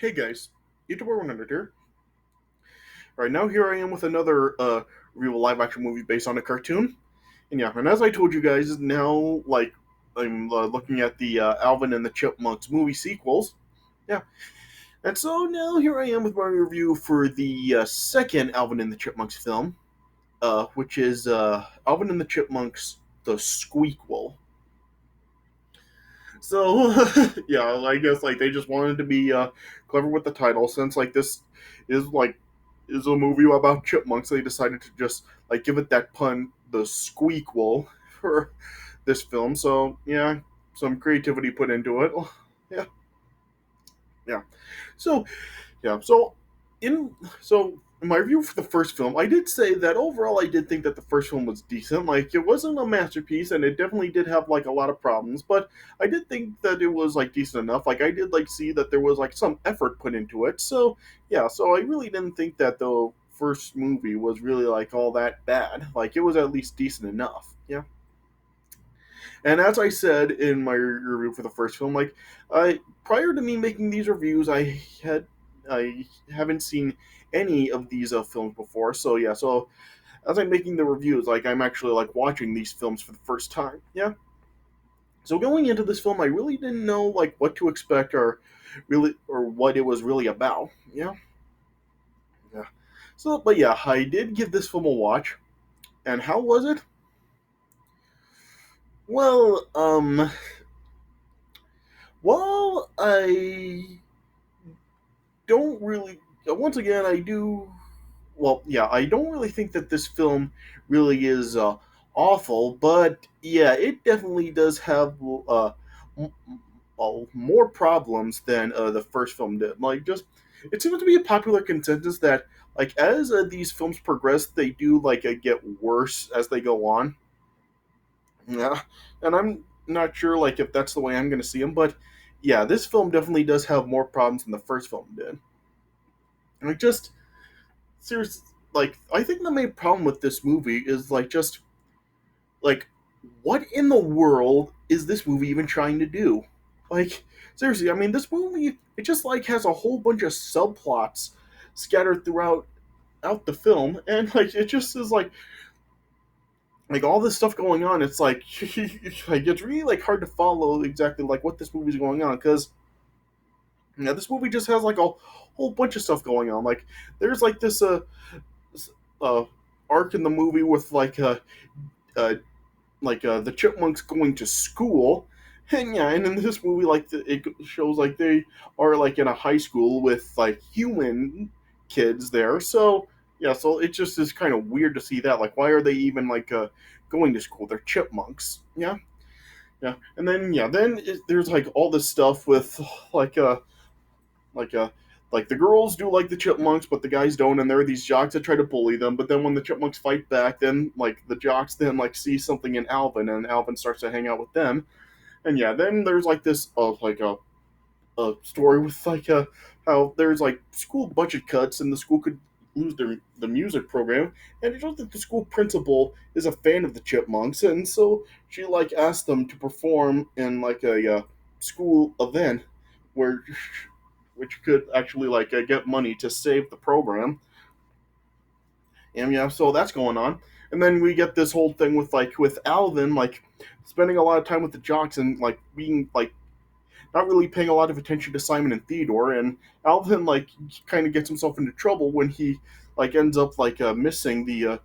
Hey guys, YouTuber 100 here. Alright, now here I am with another real live action movie based on a cartoon. And yeah, and as I told you guys, now, I'm looking at the Alvin and the Chipmunks movie sequels. Yeah, and so now here I am with my review for the second Alvin and the Chipmunks film, which is Alvin and the Chipmunks, the Squeakquel. So yeah, I guess they just wanted to be clever with the title since this is like is a movie about chipmunks. They decided to just give it that pun, the squeakquel, for this film. So yeah, some creativity put into it. Yeah, yeah. So yeah, in my review for the first film, I did say that overall I did think that the first film was decent. It wasn't a masterpiece, and it definitely did have a lot of problems, but I did think that it was decent enough. I did see that there was some effort put into it. So yeah, so I really didn't think that the first movie was really all that bad. It was at least decent enough. Yeah. And as I said in my review for the first film, I prior to me making these reviews, I haven't seen any of these films before. So yeah, so as I'm making the reviews, I'm actually watching these films for the first time. Yeah. So going into this film, I really didn't know what to expect or what it was really about. Yeah. Yeah. So, but yeah, I did give this film a watch, and how was it? Well, I don't really. Once again, I do. Well, yeah, I don't really think that this film really is awful, but yeah, it definitely does have m- more problems than the first film did. It seems to be a popular consensus that as these films progress, they do get worse as they go on. Yeah, and I'm not sure if that's the way I'm going to see them, but yeah, this film definitely does have more problems than the first film did. Just serious, I think the main problem with this movie is just like what in the world is this movie even trying to do? Seriously, I mean this movie it just has a whole bunch of subplots scattered throughout out the film, and it just is all this stuff going on. It's it's really hard to follow exactly what this movie's going on, because this movie just has a whole bunch of stuff going on. There's this uh arc in the movie with uh the chipmunks going to school. And yeah, and in this movie it shows they are in a high school with human kids there. So yeah, so it just is kind of weird to see that. Why are they even going to school? They're chipmunks. Yeah. Yeah, and then there's all this stuff with like uh like uh the girls do the chipmunks, but the guys don't, and there are these jocks that try to bully them. But then when the chipmunks fight back, then the jocks then see something in Alvin, and Alvin starts to hang out with them. And yeah, then there's this a story with how there's school budget cuts, and the school could lose the music program. And it shows that the school principal is a fan of the chipmunks, and so she asked them to perform in school event where which could actually get money to save the program. And yeah, so that's going on. And then we get this whole thing with with Alvin spending a lot of time with the jocks, and being not really paying a lot of attention to Simon and Theodore. And Alvin kind of gets himself into trouble when he ends up missing the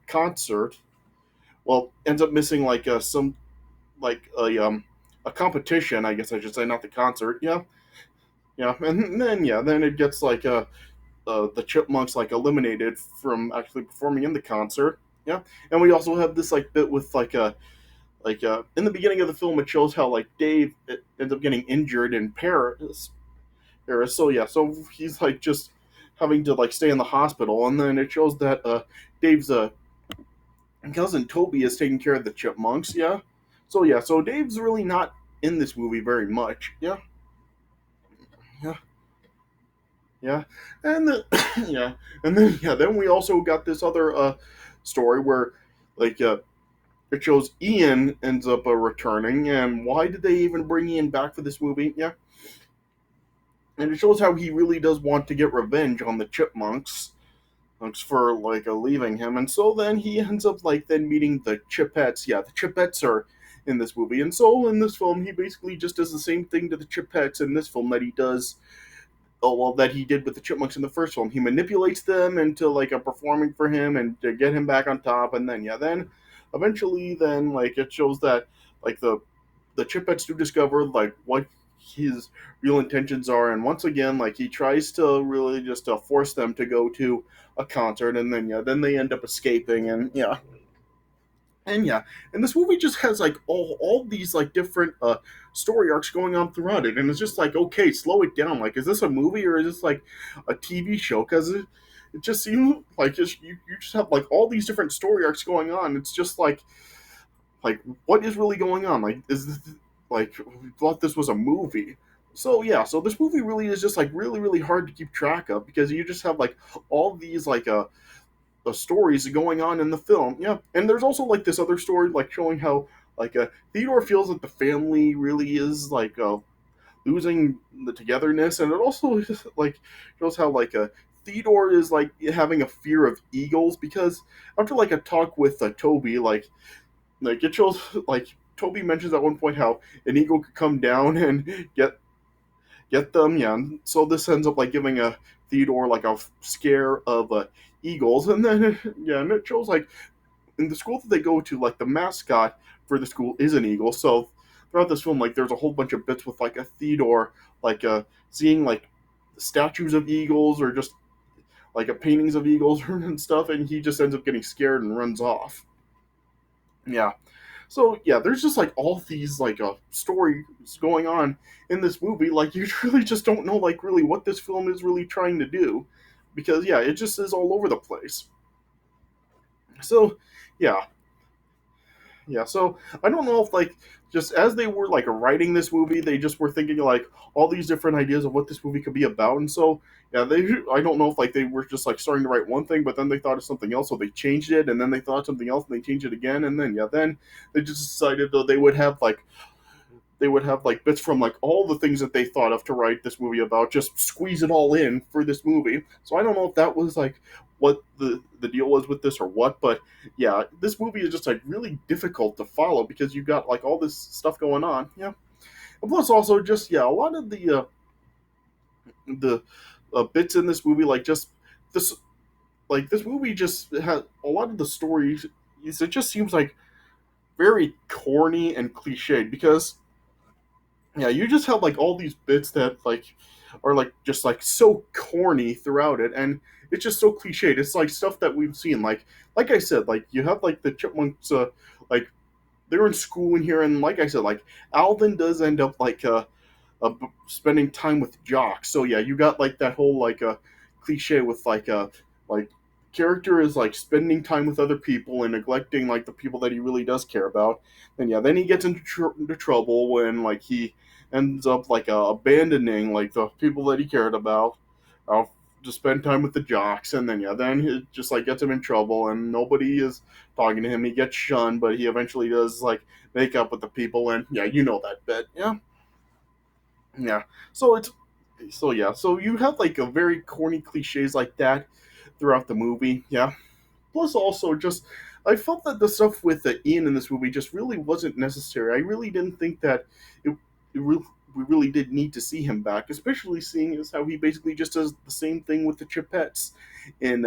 concert. Well, ends up missing some a competition, I guess I should say, not the concert. Yeah. Yeah, and then then it gets the chipmunks eliminated from actually performing in the concert. Yeah, and we also have this bit with in the beginning of the film, it shows how Dave ends up getting injured in Paris. So yeah, so he's just having to stay in the hospital, and then it shows that Dave's cousin Toby is taking care of the chipmunks. Yeah, so yeah, so Dave's really not in this movie very much. Yeah, yeah, yeah, and then yeah, and then then we also got this other story where like uh, it shows Ian ends up returning, and why did they even bring Ian back for this movie? Yeah, and it shows how he really does want to get revenge on the Chipmunks for like leaving him, and so then he ends up like then meeting the Chipettes. Yeah, the Chipettes are in this movie, and so in this film he basically just does the same thing to the Chipettes in this film that he does. Oh well, that he did with the Chipmunks in the first film. He manipulates them into like a performing for him and to get him back on top, and then then eventually then like it shows that like the Chipettes do discover like what his real intentions are, and once again like he tries to really just force them to go to a concert, and then then they end up escaping, and and this movie just has like all these like different story arcs going on throughout it, and it's just like, okay, slow it down. Like, is this a movie or is this like a TV show? Because it just seems like you just have like all these different story arcs going on. It's just like what is really going on? Like, is this, like, we thought this was a movie? So yeah, so this movie really is just like really hard to keep track of, because you just have like all these like the stories going on in the film. Yeah, and there's also like this other story like showing how like Theodore feels that the family really is like losing the togetherness, and it also like shows how like Theodore is like having a fear of eagles, because after like a talk with Toby, like it shows like Toby mentions at one point how an eagle could come down and get them. Yeah, and so this ends up like giving a Theodore like a scare of eagles, and then and it shows like in the school that they go to, like the mascot for the school is an eagle. So throughout this film, like there's a whole bunch of bits with like a Theodore like seeing like statues of eagles or just like a paintings of eagles and stuff, and he just ends up getting scared and runs off. Yeah. So yeah, there's just like all these like stories going on in this movie. Like you really just don't know like really what this film is really trying to do, because yeah, it just is all over the place. So yeah, so I don't know if like just as they were like writing this movie, they just were thinking like all these different ideas of what this movie could be about, and so yeah, they I don't know if like they were just like starting to write one thing, but then they thought of something else, so they changed it, and then they thought something else, and they changed it again, and then then they just decided that they would have like bits from like all the things that they thought of to write this movie about, just squeeze it all in for this movie. So I don't know if that was like what the deal was with this or what, but yeah, this movie is just like really difficult to follow because you got like all this stuff going on. Yeah, and plus also just a lot of the bits in this movie, like just this this movie just has a lot of the stories. It just seems like very corny and cliched, because yeah, you just have like all these bits that like are like just like so corny throughout it, and it's just so cliched. It's like stuff that we've seen. Like I said, like you have like the Chipmunks, like they're in school in here, and like I said, like Alvin does end up like spending time with jocks. So yeah, you got like that whole like cliche with like character is like spending time with other people and neglecting like the people that he really does care about. And yeah, then he gets into trouble when like he ends up like abandoning like the people that he cared about uh, to spend time with the jocks. And then then it just like gets him in trouble, and nobody is talking to him. He gets shunned, but he eventually does like make up with the people. And yeah, you know that bit. Yeah, yeah. So it's so you have like a very corny cliches like that throughout the movie. Yeah. Plus, also, just I felt that the stuff with the Ian in this movie just really wasn't necessary. I really didn't think that we really did need to see him back, especially seeing as how he basically just does the same thing with the Chipettes in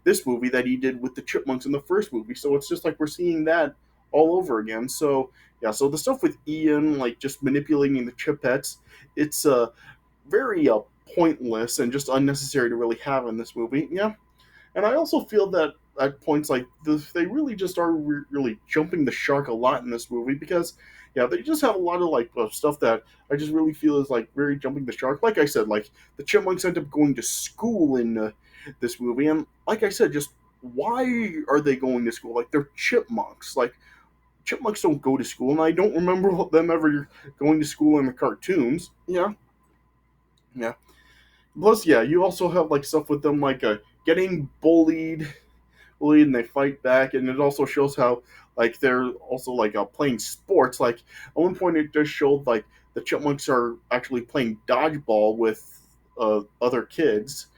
this movie that he did with the Chipmunks in the first movie. So it's just like we're seeing that all over again. So yeah, so the stuff with Ian, like just manipulating the Chipettes, it's very pointless and just unnecessary to really have in this movie. Yeah. And I also feel that at points like this, they really just are really jumping the shark a lot in this movie, because, yeah, they just have a lot of like stuff that I just really feel is like very jumping the shark. Like I said, like the Chipmunks end up going to school in this movie, and like I said, just why are they going to school? Like they're chipmunks. Like chipmunks don't go to school, and I don't remember them ever going to school in the cartoons. Yeah, yeah. Plus, yeah, you also have like stuff with them like getting bullied, and they fight back, and it also shows how like they're also like playing sports. Like at one point, it just showed like the chipmunks are actually playing dodgeball with other kids,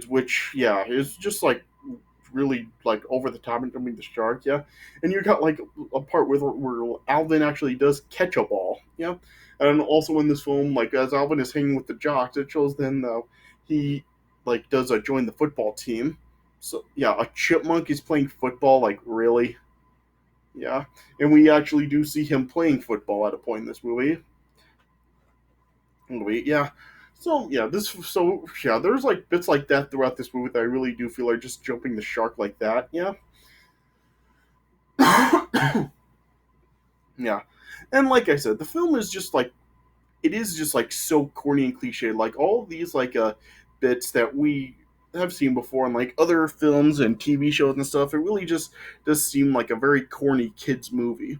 which yeah is just like really like over the top and jumping the shark, yeah. And you got like a part where Alvin actually does catch a ball, yeah. And also in this film, like as Alvin is hanging with the jocks, it shows then though he like does join the football team. So yeah, a chipmunk is playing football, like really, yeah. And we actually do see him playing football at a point in this movie, yeah. So yeah, there's like bits like that throughout this movie that I really do feel are just jumping the shark like that, yeah. Yeah. And like I said, the film is just like it is just like so corny and cliche. Like all of these like bits that we have seen before in like other films and TV shows and stuff, it really just does seem like a very corny kids movie.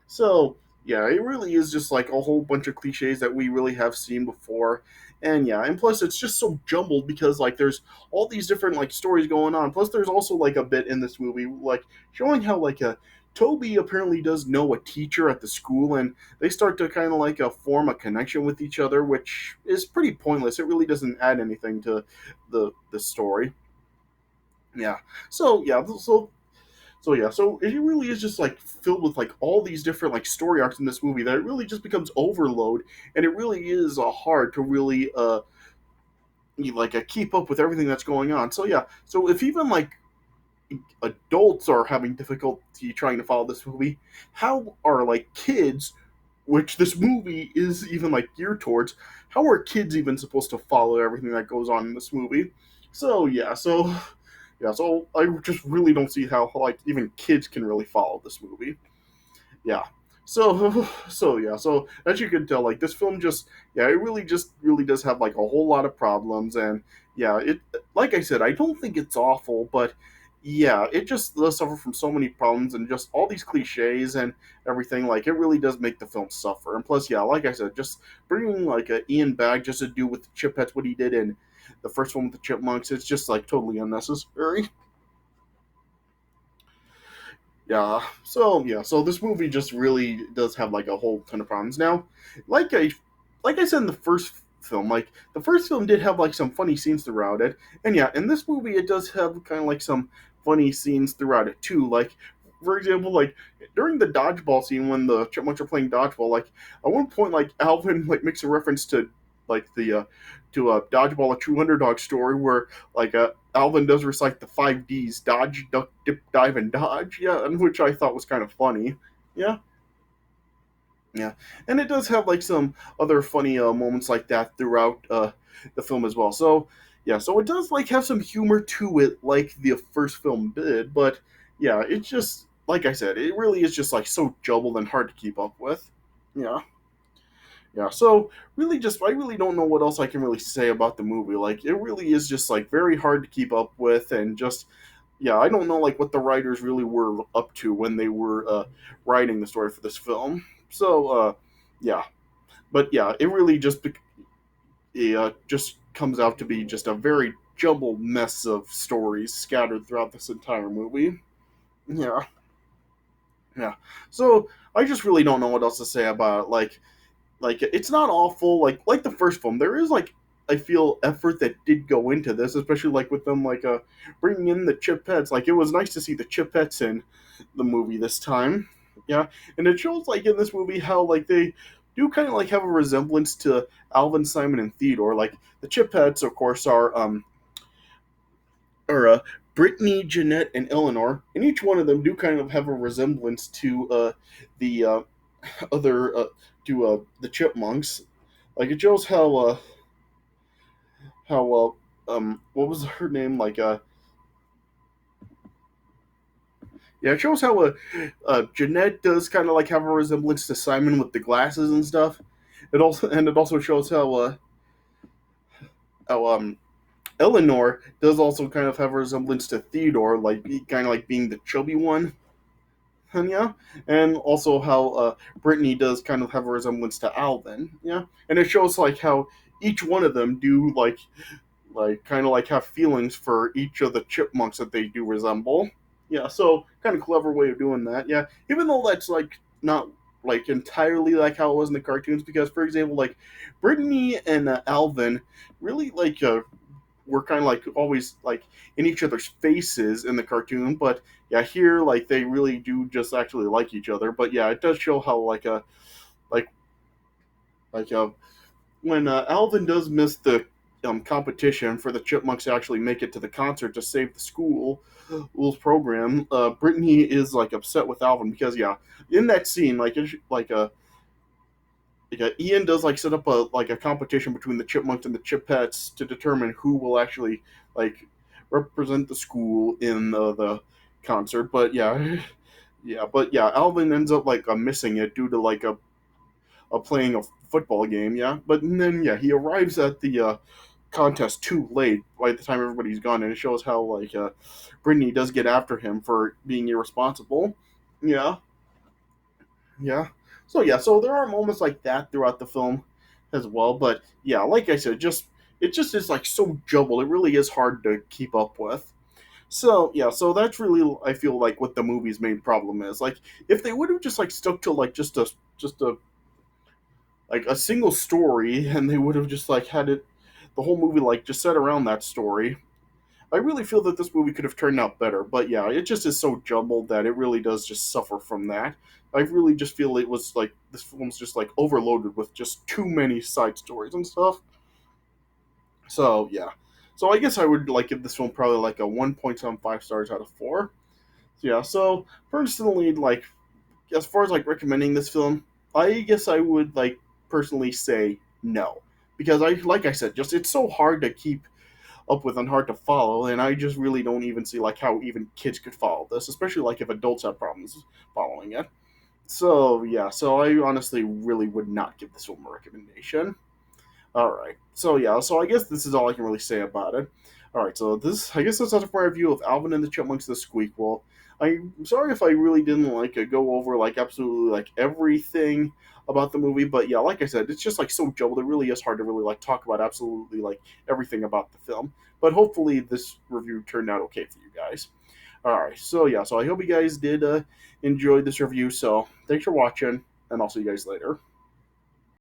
So yeah, it really is just like a whole bunch of cliches that we really have seen before. And yeah, and plus it's just so jumbled because like there's all these different like stories going on. Plus there's also like a bit in this movie like showing how like a Toby apparently does know a teacher at the school, and they start to kind of like form a connection with each other, which is pretty pointless. It really doesn't add anything to the story. Yeah. So yeah. So it really is just like filled with like all these different like story arcs in this movie that it really just becomes overload, and it really is hard to really keep up with everything that's going on. So yeah, so if even like adults are having difficulty trying to follow this movie, how are like kids, which this movie is even like geared towards, how are kids even supposed to follow everything that goes on in this movie? So so I just really don't see how like even kids can really follow this movie. Yeah. So as you can tell, like this film just yeah, it really just really does have like a whole lot of problems, and yeah, it like I said, I don't think it's awful, but yeah, it just does suffer from so many problems and just all these cliches and everything. Like it really does make the film suffer. And plus, yeah, like I said, just bringing like a Ian back just to do with the Chipettes what he did in the first one with the Chipmunks, it's just like totally unnecessary. So this movie just really does have like a whole ton of problems. Now, like I like I said in the first film, like the first film did have like some funny scenes throughout it, and yeah, in this movie it does have kind of like some funny scenes throughout it too. Like for example, like during the dodgeball scene when the chipmunks are playing dodgeball, like at one point, like Alvin like makes a reference to like the to a dodgeball a true underdog story where like Alvin does recite the 5 Ds: dodge, duck, dip, dive, and dodge. Yeah, and which I thought was kind of funny. Yeah, yeah, and it does have like some other funny moments like that throughout the film as well. So yeah, so it does like have some humor to it, like the first film did. But yeah, it's just like I said, it really is just like so jumbled and hard to keep up with. Yeah. Yeah, so really just I really don't know what else I can really say about the movie. Like it really is just like very hard to keep up with, and just yeah, I don't know like what the writers really were up to when they were writing the story for this film. So yeah, but yeah, it really just comes out to be just a very jumbled mess of stories scattered throughout this entire movie. Yeah, yeah. So I just really don't know what else to say about it. Like it's not awful like the first film. There is like I feel effort that did go into this, especially like with them like bringing in the Chipettes. Like it was nice to see the Chipettes in the movie this time. Yeah, and it shows like in this movie how like they do kind of like have a resemblance to Alvin, Simon, and Theodore. Like the Chipettes, of course, are Brittany, Jeanette, and Eleanor, and each one of them do kind of have a resemblance to the other the Chipmunks. Like it shows how what was her name? Like yeah, it shows how Jeanette does kind of like have a resemblance to Simon with the glasses and stuff. It also shows how Eleanor does also kind of have a resemblance to Theodore, like kind of like being the chubby one. And yeah, and also how Brittany does kind of have a resemblance to Alvin. Yeah, and it shows like how each one of them do like kind of like have feelings for each of the chipmunks that they do resemble. Yeah, so kind of clever way of doing that. Yeah, even though that's like not like entirely like how it was in the cartoons because, for example, like Brittany and Alvin really were kind of like always like in each other's faces in the cartoon, but yeah, here like they really do just actually like each other. But yeah, it does show how like like when Alvin does miss the competition for the Chipmunks to actually make it to the concert to save the school's program, Brittany is like upset with Alvin because yeah, in that scene Ian does like set up a competition between the Chipmunks and the Chipettes to determine who will actually like represent the school in the concert. But yeah, yeah, Alvin ends up missing it due to playing a football game. Yeah, but then yeah, he arrives at the contest too late by the time everybody's gone, and it shows how Brittany does get after him for being irresponsible. Yeah, yeah. So there are moments like that throughout the film as well. But yeah, like I said, just it just is like so jumbled. It really is hard to keep up with. So yeah, so that's really I feel like what the movie's main problem is. Like if they would have just like stuck to just a like a single story and they would have just like had it the whole movie like just set around that story. I really feel that this movie could have turned out better, but yeah, it just is so jumbled that it really does just suffer from that. I really just feel it was like this film's just like overloaded with just too many side stories and stuff. So yeah, so I guess I would like give this film probably like a 1.75 stars out of 4. So, yeah, so personally, like as far as like recommending this film, I guess I would like personally say no because I like I said, just it's so hard to keep up with and hard to follow, and I just really don't even see like how even kids could follow this, especially like if adults have problems following it. So yeah, so I honestly really would not give this film a recommendation. All right, so yeah, so I guess this is all I can really say about it. All right, so this I guess that's not my review of Alvin and the Chipmunks: The Squeakquel. I'm sorry if I really didn't go over like absolutely like everything about the movie, but yeah, like I said, it's just like so jumbled. It really is hard to really like talk about absolutely like everything about the film. But hopefully, this review turned out okay for you guys. All right, so yeah, so I hope you guys did enjoy this review. So thanks for watching, and I'll see you guys later.